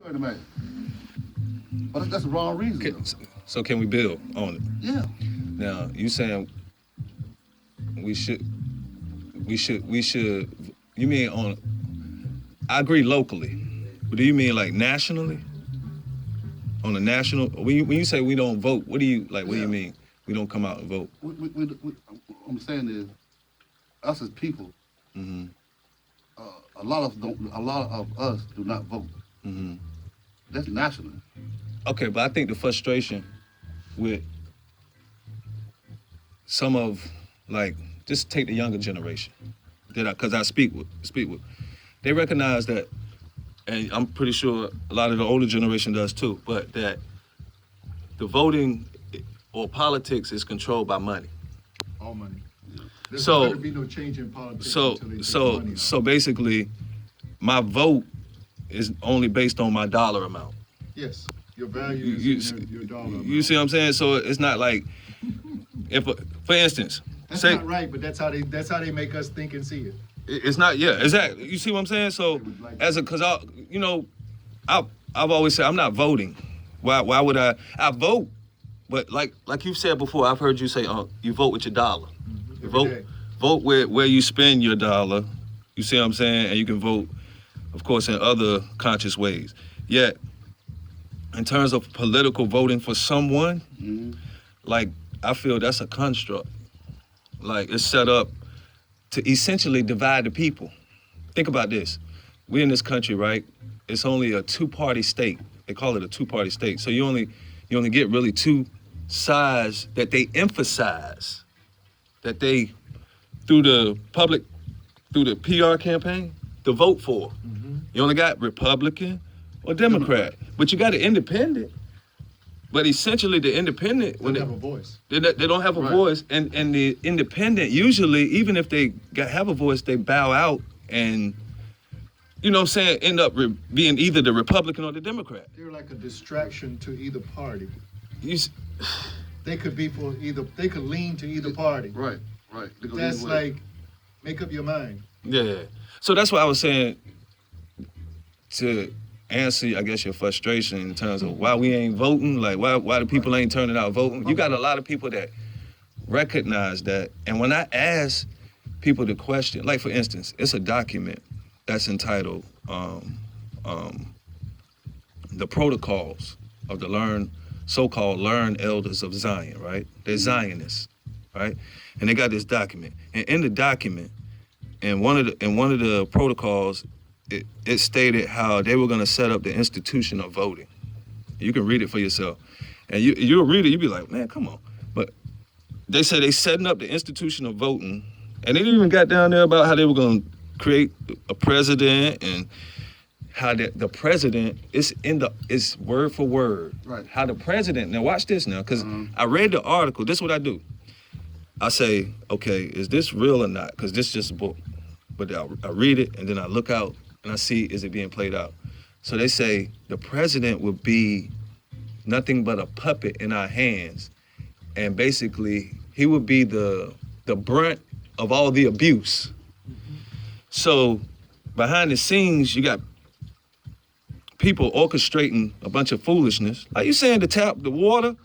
Wait a minute. But that's the wrong reason. So can we build on it? Yeah. Now you saying we should. You mean on? I agree locally, but do you mean like nationally? On a national, when you say we don't vote, what do you like? What do you mean we don't come out and vote? I'm saying is, us as people, Mm-hmm. a lot of us do not vote. Mm-hmm. That's national. Okay, but I think the frustration with some of, like, just take the younger generation, because I speak with, they recognize that, and I'm pretty sure a lot of the older generation does too, but that the voting or politics is controlled by money. All money. There's So- not going to be no change in politics until they take money out. So basically, my vote is only based on my dollar amount. Yes, your values and your dollar amount. You see what I'm saying? So it's not like, if, for instance, That's say, not right, but that's how they make us think and see it. it's not, yeah, exactly. You see what I'm saying? So, I've always said I'm not voting. Why would I vote? But like you've said before, I've heard you say, you vote with your dollar. You vote where you spend your dollar. You see what I'm saying? And you can vote, of course, in other conscious ways. Yet, in terms of political voting for someone, like, I feel that's a construct. Like, it's set up to essentially divide the people. Think about this. We in this country, right? It's only a two-party state. They call it a two-party state. So you only get really two sides that they emphasize, that they, through the PR campaign, to vote for. You only got Republican or Democrat, but you got an independent. But essentially, the independent, They don't have a voice. They don't have a voice, and the independent usually, even if they have a voice, they bow out and, you know what I'm saying, end up being either the Republican or the Democrat. They're like a distraction to either party. They could lean to either party. Right. That's like, make up your mind. Yeah. So that's why I was saying, to answer, I guess, your frustration in terms of why we ain't voting, like why the people ain't turning out voting. You got a lot of people that recognize that. And when I ask people the question, like for instance, it's a document that's entitled The Protocols of the so-called Learned Elders of Zion, right? They're Zionists, right? And they got this document. And in the document, in one of the protocols, it stated how they were gonna set up the institution of voting. You can read it for yourself. And you'll read it, you'll be like, man, come on. But they said they setting up the institution of voting, and they even got down there about how they were gonna create a president and how the president is word for word. Right. How the president, now watch this now, because I read the article, this is what I do. I say, okay, is this real or not? Because this is just a book. But I read it, and then I look out, and I see, is it being played out? So they say the president would be nothing but a puppet in our hands. And basically, he would be the brunt of all the abuse. So behind the scenes, you got people orchestrating a bunch of foolishness. Like you saying, to tap the water,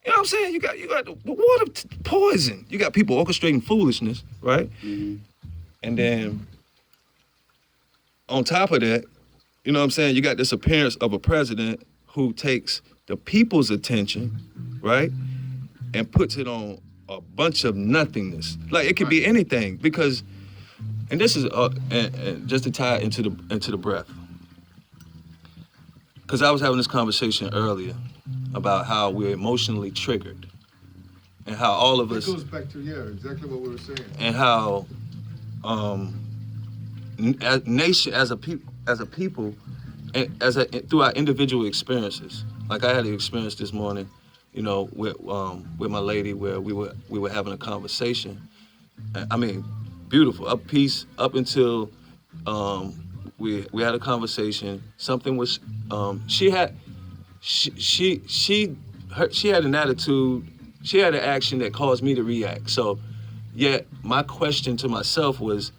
you know what I'm saying? You got the water poison. You got people orchestrating foolishness, right? And then on top of that, you know what I'm saying, you got this appearance of a president who takes the people's attention, right, and puts it on a bunch of nothingness. Like it could be anything, because, and this is and just to tie it into the breath, because I was having this conversation earlier about how we're emotionally triggered, and how all of us. It goes back to exactly what we were saying. And how as nation, as a people, and through our individual experiences. Like I had an experience this morning, you know, with my lady, where we were having a conversation. I mean, beautiful, up until we had a conversation. Something was she had an attitude. She had an action that caused me to react. So, yet my question to myself was,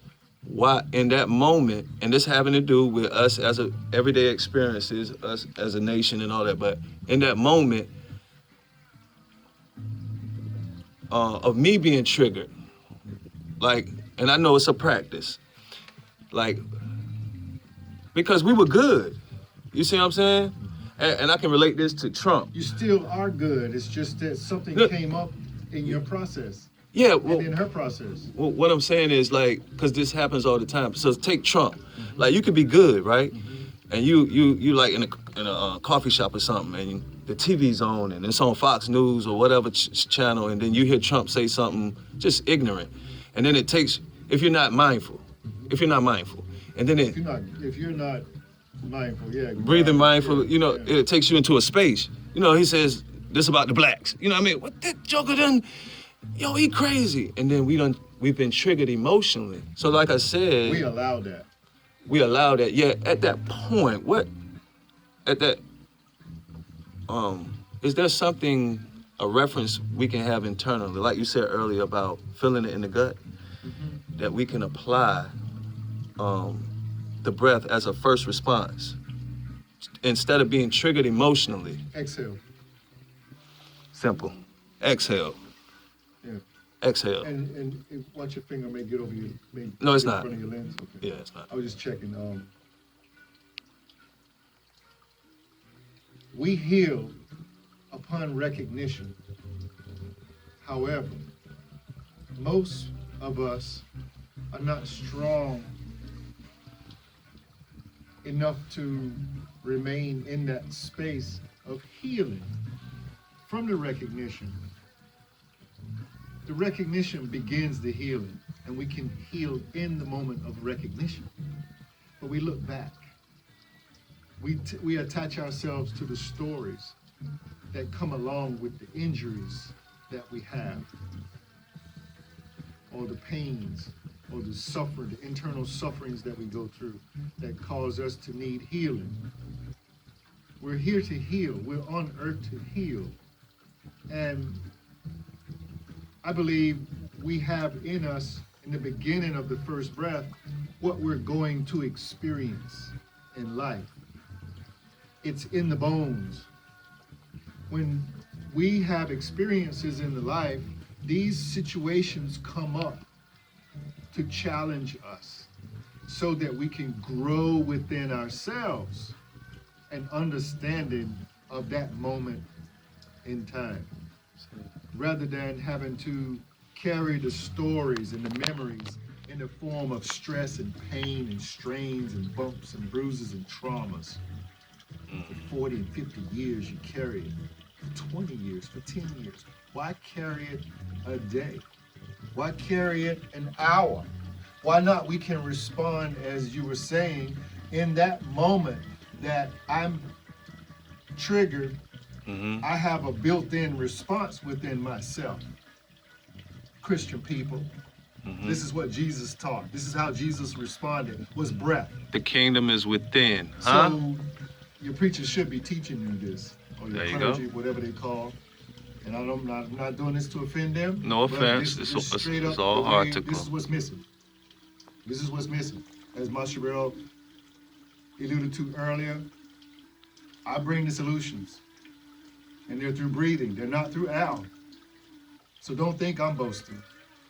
why in that moment, and this having to do with us as a everyday experiences, us as a nation and all that, but in that moment of me being triggered, like, and I know it's a practice, like, because we were good. You see what I'm saying? And I can relate this to Trump. You still are good. It's just that something Good. came up in your process Yeah, well, and in her process. well, what I'm saying is like, because this happens all the time. So take Trump. Like, you could be good, right? And you like in a coffee shop or something, and the TV's on, and it's on Fox News or whatever channel, and then you hear Trump say something just ignorant, and then it takes, if you're not mindful, and then it If you're not mindful, yeah. breathing mindful, yeah. it takes you into a space. He says this about the blacks. You know what I mean? What that Joker done? Yo, he crazy. And then we've been triggered emotionally. So like I said, We allow that. we allow that. Yeah, at that point, is there something, a reference we can have internally, like you said earlier about feeling it in the gut, that we can apply the breath as a first response instead of being triggered emotionally? Exhale. Simple. Exhale. Yeah. Exhale. And watch your finger may get over your. No, it's in not. front of your lens. Okay. Yeah, it's not. I was just checking. We heal upon recognition. However, most of us are not strong enough to remain in that space of healing from the recognition. The recognition begins the healing, and we can heal in the moment of recognition. But we look back. We attach ourselves to the stories that come along with the injuries that we have, or the pains, or the suffering, the internal sufferings that we go through that cause us to need healing. We're here to heal. We're on earth to heal. And I believe we have in us, in the beginning of the first breath, what we're going to experience in life. It's in the bones. When we have experiences in the life, these situations come up to challenge us so that we can grow within ourselves an understanding of that moment in time, rather than having to carry the stories and the memories in the form of stress and pain and strains and bumps and bruises and traumas. For 40 and 50 years you carry it, for 20 years, for 10 years. Why carry it a day? Why carry it an hour? Why not we can respond, as you were saying, in that moment that I'm triggered, I have a built-in response within myself. Christian people, this is what Jesus taught. This is how Jesus responded, was breath. The kingdom is within, huh? So your preachers should be teaching you this, or your There you clergy, go. whatever they call. And I'm not doing this to offend them. No but offense. This It's straight up all the way- article. This is what's missing. This is what's missing. As Masharel alluded to earlier, I bring the solutions. And they're through breathing. They're not through Al. So don't think I'm boasting.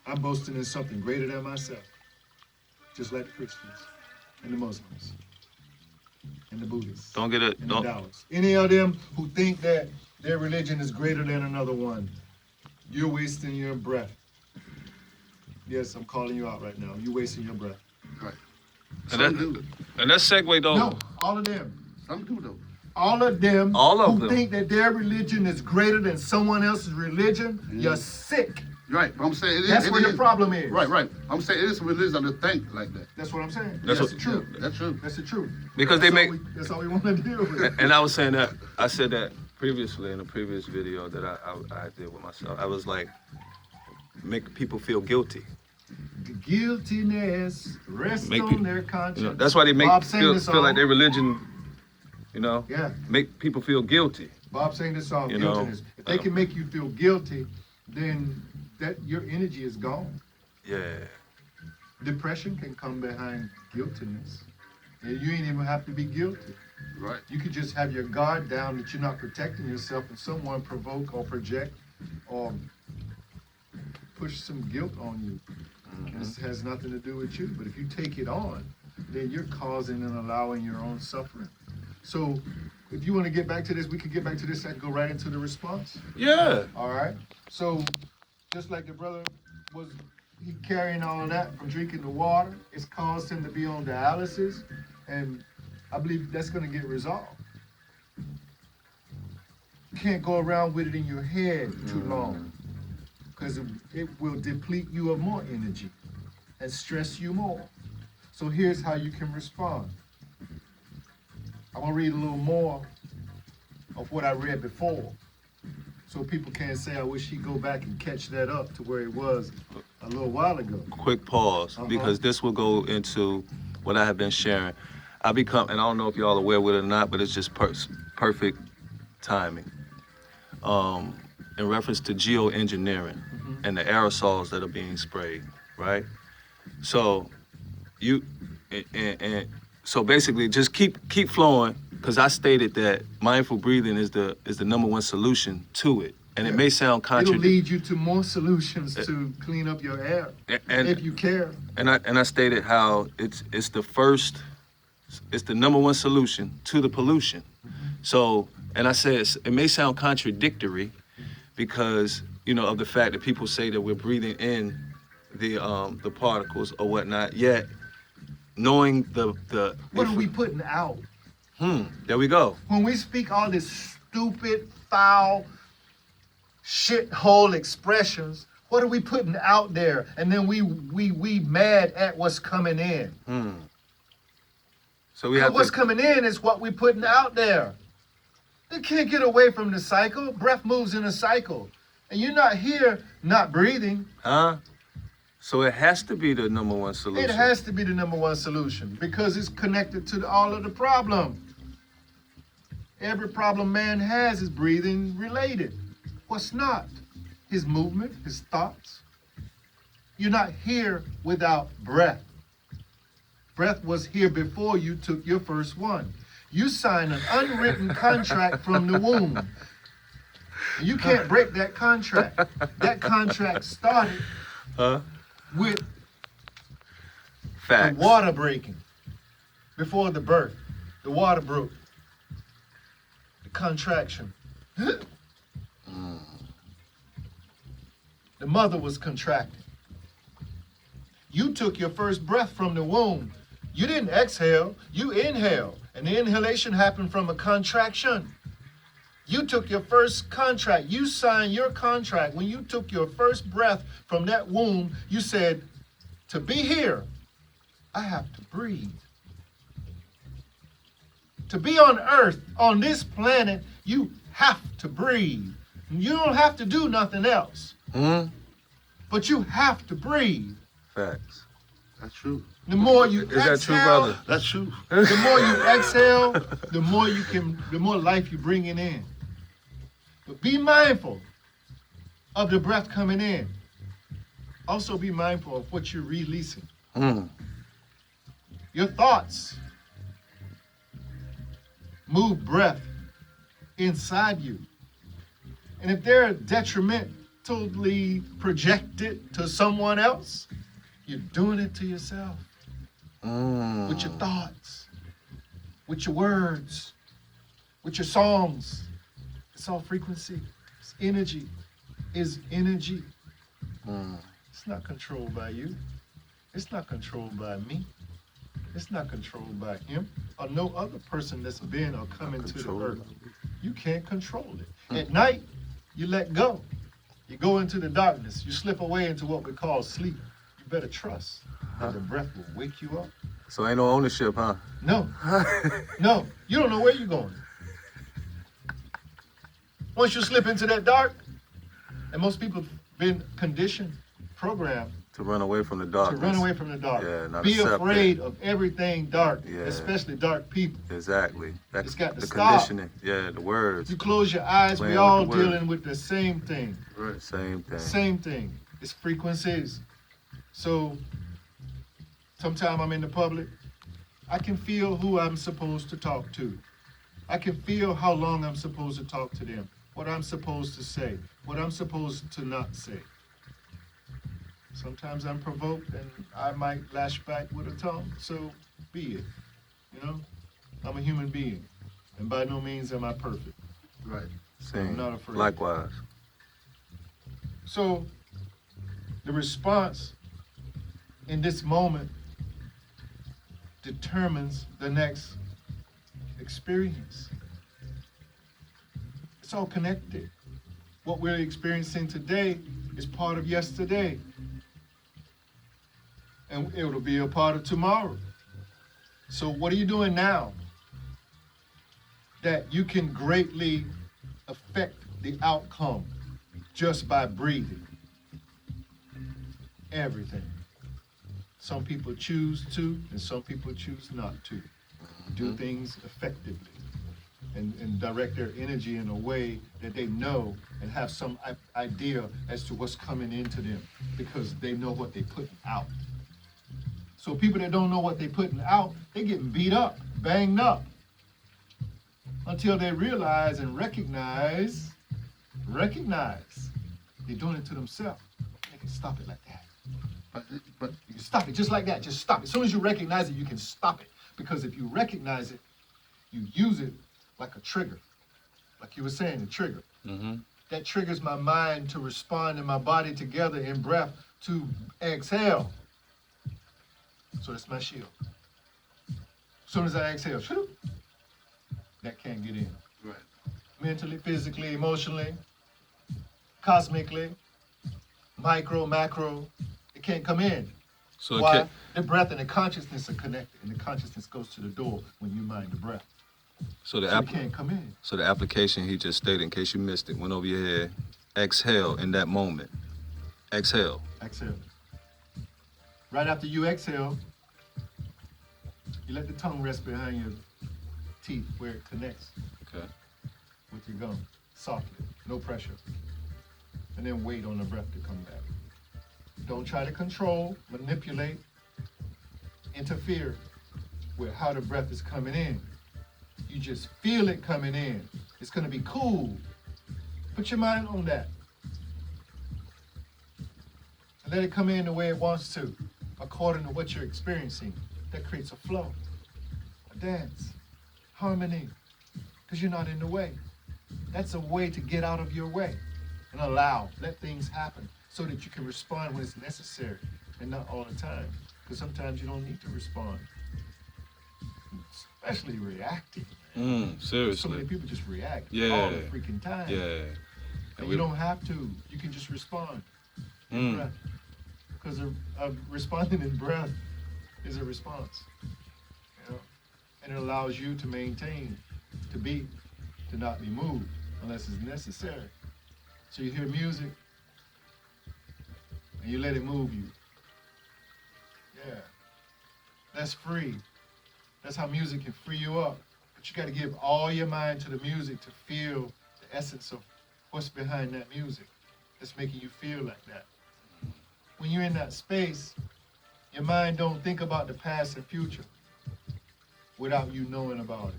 I'm boasting in something greater than myself. Just like the Christians and the Muslims and the Buddhists Don't get it. and the Don't. Taoists. Any of them who think that their religion is greater than another one, you're wasting your breath. Yes, I'm calling you out right now. You're wasting your breath. Right. And Some do. that segue though. No, all of them. Some do though. All of them All of who them. think that their religion is greater than someone else's religion, you're sick. Right. But I'm saying it is. That's it where the is. problem is. Right. I'm saying it is a religion to think like that. That's what I'm saying. That's That's what- the truth. Yeah, that's true. That's the truth. Because they make- That's all we want to deal with. And I was saying that, I said that previously in a previous video that I did with myself. I was like, make people feel guilty. The guiltiness rests Make on people- their conscience. That's why they make Bob sang feel this like song. their religion, Yeah, make people feel guilty. Bob sang this song, You know, guiltiness. If they can make you feel guilty, then that your energy is gone. Yeah. Depression can come behind guiltiness. And you ain't even have to be guilty. Right. You could just have your guard down that you're not protecting yourself and someone provoke or project or push some guilt on you. This has nothing to do with you. But if you take it on, then you're causing and allowing your own suffering. So if you want to get back to this, we could get back to this. I can go right into the response. Yeah. All right. So just like the brother was he carrying all that from drinking the water, it's caused him to be on dialysis. And I believe that's going to get resolved. You can't go around with it in your head too long because it will deplete you of more energy and stress you more. So here's how you can respond. I'm going to read a little more of what I read before so people can't say, I wish he'd go back and catch that up to where it was a little while ago. Quick pause, because this will go into what I have been sharing. I become, and I don't know if y'all are aware with it or not, but it's just perfect timing. In reference to geoengineering and the aerosols that are being sprayed, right? So so basically just keep flowing, because I stated that mindful breathing is the #1 solution to it. And it may sound It'll contradictory. lead you to more solutions to clean up your air, if you care. And I stated how it's the #1 solution to the pollution. So, and I said it may sound contradictory because, you know, of the fact that people say that we're breathing in the particles or whatnot, yet knowing What are we putting out? There we go. When we speak all this stupid, foul, shithole expressions, what are we putting out there? And then we mad at what's coming in. So we have What's coming in is what we're putting out there. You can't get away from the cycle. Breath moves in a cycle. And you're not here not breathing. So it has to be the #1 solution. It has to be the #1 solution because it's connected to all of the problem. Every problem man has is breathing related. What's not? His movement, his thoughts. You're not here without breath. Breath was here before you took your first one. You signed an unwritten contract from the womb. You can't break that contract. That contract started with Facts. the water breaking. Before the birth, the water broke. The contraction. The mother was contracting. You took your first breath from the womb. You didn't exhale, you inhale. And the inhalation happened from a contraction. You took your first contract. You signed your contract. When you took your first breath from that womb, you said, to be here, I have to breathe. To be on earth, on this planet, you have to breathe. You don't have to do nothing else. But you have to breathe. Facts. That's true. The more you Is that true, brother? That's true. The more you exhale, the more life you're bringing in. But be mindful of the breath coming in. Also be mindful of what you're releasing. Your thoughts move breath inside you. And if they're detrimentally projected to someone else, you're doing it to yourself. With your thoughts, with your words, with your songs. It's all frequency. It's energy. It's energy. It's not controlled by you. It's not controlled by me. It's not controlled by him or no other person that's been or come into the earth. You can't control it. At night, you let go. You go into the darkness. You slip away into what we call sleep. You better trust that the breath will wake you up. So ain't no ownership, huh? No. No. You don't know where you're going. Once you slip into that dark, and most people have been conditioned, programmed To run away from the darkness. to run away from the dark. Yeah, not Be accept afraid of everything dark, Yeah. especially dark people. Exactly. That's It's got to the stop. conditioning. Yeah, the words. You close your eyes, Playing we with all the word. dealing with the same thing. Right. Same thing. Same thing. It's frequencies. So Sometimes I'm in the public, I can feel who I'm supposed to talk to. I can feel how long I'm supposed to talk to them, what I'm supposed to say, what I'm supposed to not say. Sometimes I'm provoked and I might lash back with a tongue, so be it. You know, I'm a human being, and by no means am I perfect. Right. I'm not afraid. Likewise. So the response in this moment determines the next experience. It's all connected. What we're experiencing today is part of yesterday, and it'll be a part of tomorrow. So what are you doing now that you can greatly affect the outcome just by breathing? Everything. Some people choose to, and some people choose not to do things effectively and direct their energy in a way that they know and have some idea as to what's coming into them because they know what they're putting out. So people that don't know what they're putting out, they're getting beat up, banged up, until they realize and recognize they're doing it to themselves. They can stop it like that. But You can stop it just like that. Just stop it. As soon as you recognize it, you can stop it. Because if you recognize it, you use it like a trigger. Like you were saying, a trigger. Mm-hmm. That triggers my mind to respond and my body together in breath to exhale. So that's my shield. As soon as I exhale, that can't get in. right. Mentally, physically, emotionally, cosmically, micro, macro, it can't come in. So Why? The breath and the consciousness are connected, and the consciousness goes to the door when you mind the breath. So the So it can't come in. So the application he just stated, in case you missed it, went over your head. Exhale in that moment. Exhale. Exhale. Right after you exhale, you let the tongue rest behind your teeth where it connects Okay. with your gum, softly, no pressure. And then wait on the breath to come back. Don't try to control, manipulate, interfere with how the breath is coming in. You just feel it coming in. It's gonna be cool. Put your mind on that. And let it come in the way it wants to, according to what you're experiencing. That creates a flow, a dance, harmony, because you're not in the way. That's a way to get out of your way and let things happen so that you can respond when it's necessary and not all the time. Because sometimes you don't need to respond, especially reacting. So many Seriously. people just react Yeah. all the freaking time. Yeah. And you don't have to. You can just respond in breath. Because responding in breath is a response. You know? And it allows you to maintain, to be, to not be moved unless it's necessary. So you hear music and you let it move you. Yeah. That's free. That's how music can free you up. But you got to give all your mind to the music to feel the essence of what's behind that music that's making you feel like that. When you're in that space, your mind don't think about the past and future without you knowing about it.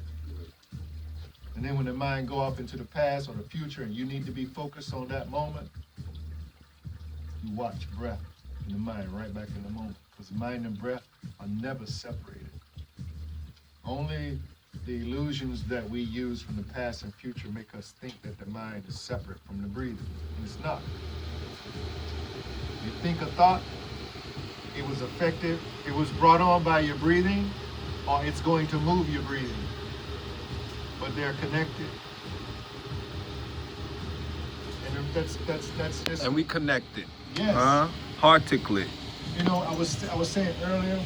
And then when the mind go off into the past or the future and you need to be focused on that moment, you watch breath and the mind right back in the moment. Because mind and breath are never separated. Only the illusions that we use from the past and future make us think that the mind is separate from the breathing. And it's not. You think a thought, it was effective, it was brought on by your breathing, or it's going to move your breathing. But they're connected. And that's just. And we connected. Yes. Heartically. You know, I was saying earlier,